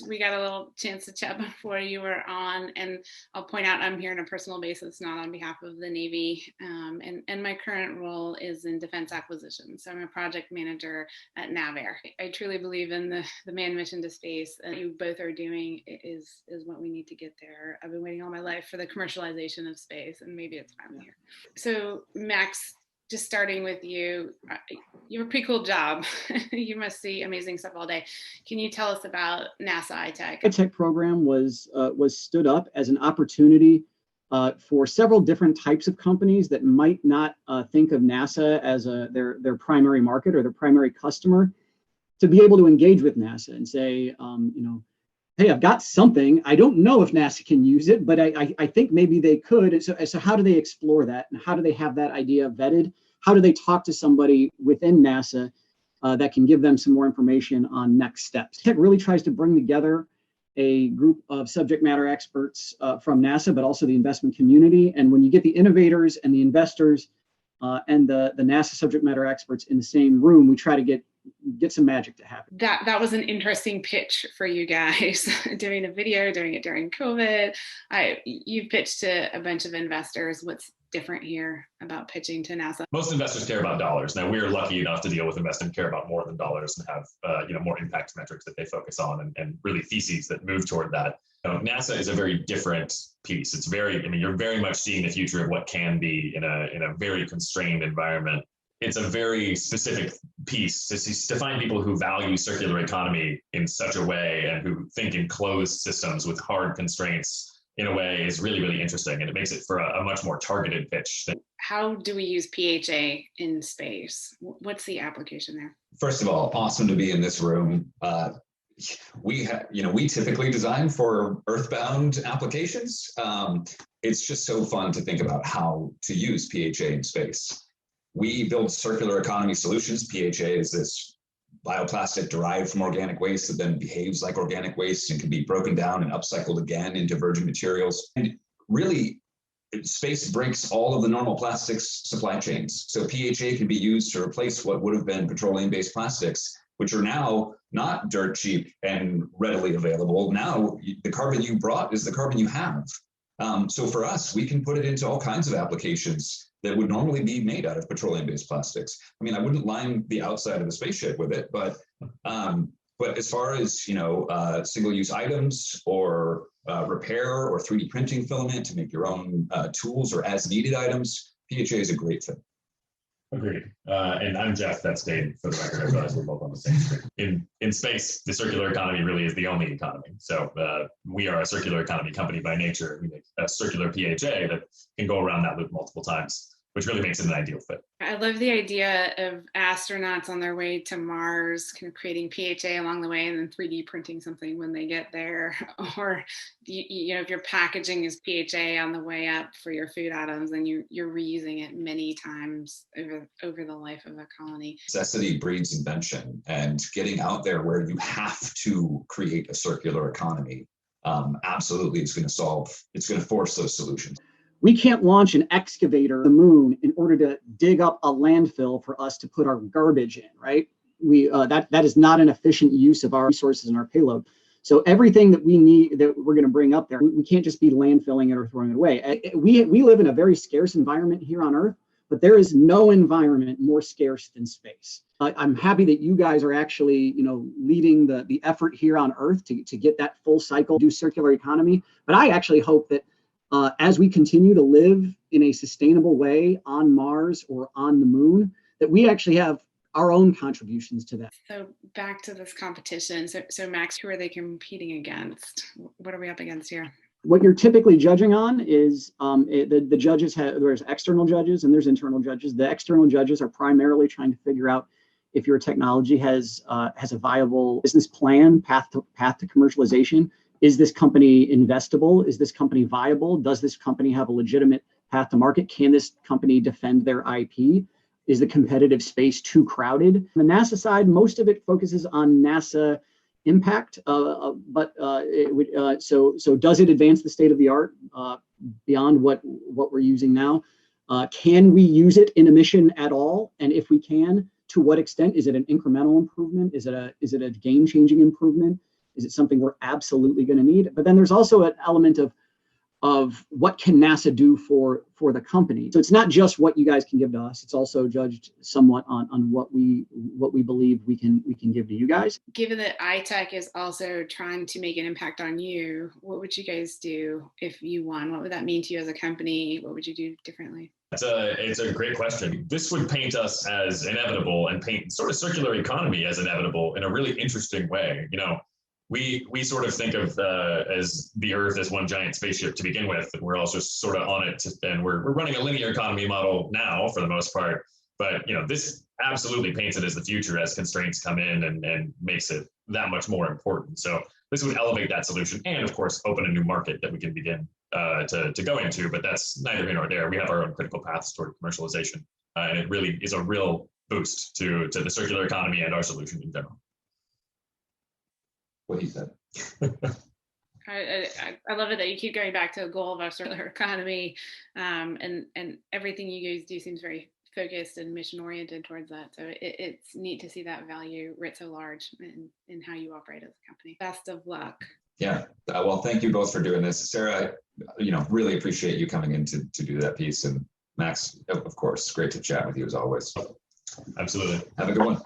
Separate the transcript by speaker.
Speaker 1: We got a little chance to chat before you were on, and I'll point out I'm here on a personal basis, not on behalf of the Navy. And my current role is in defense acquisitions. So I'm a project manager at NavAir. I truly believe in the manned mission to space that you both are doing is what we need to get there. I've been waiting all my life for the commercialization of space, and maybe it's finally here. So Max, just starting with you, you have a pretty cool job. You must see amazing stuff all day. Can you tell us about NASA iTech?
Speaker 2: iTech program was stood up as an opportunity for several different types of companies that might not think of NASA as their primary market or their primary customer, to be able to engage with NASA and say, hey, I've got something. I don't know if NASA can use it, but I think maybe they could. So how do they explore that? And how do they have that idea vetted? How do they talk to somebody within NASA that can give them some more information on next steps? Tech really tries to bring together a group of subject matter experts from NASA, but also the investment community. And when you get the innovators and the investors and the NASA subject matter experts in the same room, we try to get some magic to happen.
Speaker 1: That was an interesting pitch for you guys. Doing a video, doing it during COVID. You pitched to a bunch of investors. What's different here about pitching to NASA?
Speaker 3: Most investors care about dollars. Now, we're lucky enough to deal with investors who care about more than dollars and have more impact metrics that they focus on and really theses that move toward that. NASA is a very different piece. It's you're very much seeing the future of what can be in a very constrained environment. It's a very specific piece to find people who value circular economy in such a way and who think in closed systems with hard constraints in a way is really, really interesting. And it makes it for a much more targeted pitch.
Speaker 1: How do we use PHA in space? What's the application there?
Speaker 4: First of all, awesome to be in this room. We typically design for earthbound applications. It's just so fun to think about how to use PHA in space. We build circular economy solutions. PHA is this bioplastic derived from organic waste that then behaves like organic waste and can be broken down and upcycled again into virgin materials. And really, space breaks all of the normal plastics supply chains. So PHA can be used to replace what would have been petroleum-based plastics, which are now not dirt cheap and readily available. Now, the carbon you brought is the carbon you have. So for us, we can put it into all kinds of applications that would normally be made out of petroleum-based plastics. I mean, I wouldn't line the outside of a spaceship with it, but as far as single-use items or repair or 3D printing filament to make your own tools or as-needed items, PHA is a great fit.
Speaker 3: Agreed. And I'm Jeff, that's Dane, for the record. I realize we're both on the same screen. In space, the circular economy really is the only economy. So we are a circular economy company by nature. We make a circular PHA that can go around that loop multiple times, which really makes it an ideal fit.
Speaker 1: I love the idea of astronauts on their way to Mars, kind of creating PHA along the way and then 3D printing something when they get there. Or, if your packaging is PHA on the way up for your food items, then you're reusing it many times over the life of a colony.
Speaker 4: Necessity breeds invention, and getting out there where you have to create a circular economy absolutely is going to force those solutions.
Speaker 2: We can't launch an excavator to the moon in order to dig up a landfill for us to put our garbage in, right? That is not an efficient use of our resources and our payload. So everything that we need, that we're going to bring up there, we can't just be landfilling it or throwing it away. We live in a very scarce environment here on Earth, but there is no environment more scarce than space. I'm happy that you guys are actually, leading the effort here on Earth to get that full cycle, do circular economy. But I actually hope that as we continue to live in a sustainable way on Mars or on the moon, that we actually have our own contributions to that.
Speaker 1: So back to this competition. So Max, who are they competing against? What are we up against here?
Speaker 2: What you're typically judging on is the judges there's external judges and there's internal judges. The external judges are primarily trying to figure out if your technology has a viable business plan, path to commercialization. Is this company investable? Is this company viable? Does this company have a legitimate path to market? Can this company defend their IP? Is the competitive space too crowded? On the NASA side, most of it focuses on NASA impact, so does it advance the state of the art beyond what we're using now? Can we use it in a mission at all? And if we can, to what extent? Is it an incremental improvement? Is it a game-changing improvement? Is it something we're absolutely going to need? But then there's also an element of what can NASA do for the company. So it's not just what you guys can give to us. It's also judged somewhat on what we believe we can give to you guys.
Speaker 1: Given that iTech is also trying to make an impact on you, what would you guys do if you won? What would that mean to you as a company? What would you do differently?
Speaker 3: It's a great question. This would paint us as inevitable and paint sort of circular economy as inevitable in a really interesting way. We sort of think of as the Earth as one giant spaceship to begin with. We're all just sort of on it, and we're running a linear economy model now for the most part. But this absolutely paints it as the future as constraints come in and makes it that much more important. So this would elevate that solution, and of course open a new market that we can begin to go into. But that's neither here nor there. We have our own critical paths toward commercialization, and it really is a real boost to the circular economy and our solution in general.
Speaker 4: What he said.
Speaker 1: I love it that you keep going back to a goal of our circular economy, and everything you guys do seems very focused and mission oriented towards that. So it's neat to see that value writ so large in how you operate as a company. Best of luck.
Speaker 4: Yeah, well, thank you both for doing this. Sarah, really appreciate you coming in to do that piece. And Max, of course, great to chat with you as always.
Speaker 3: Absolutely.
Speaker 4: Have a good one.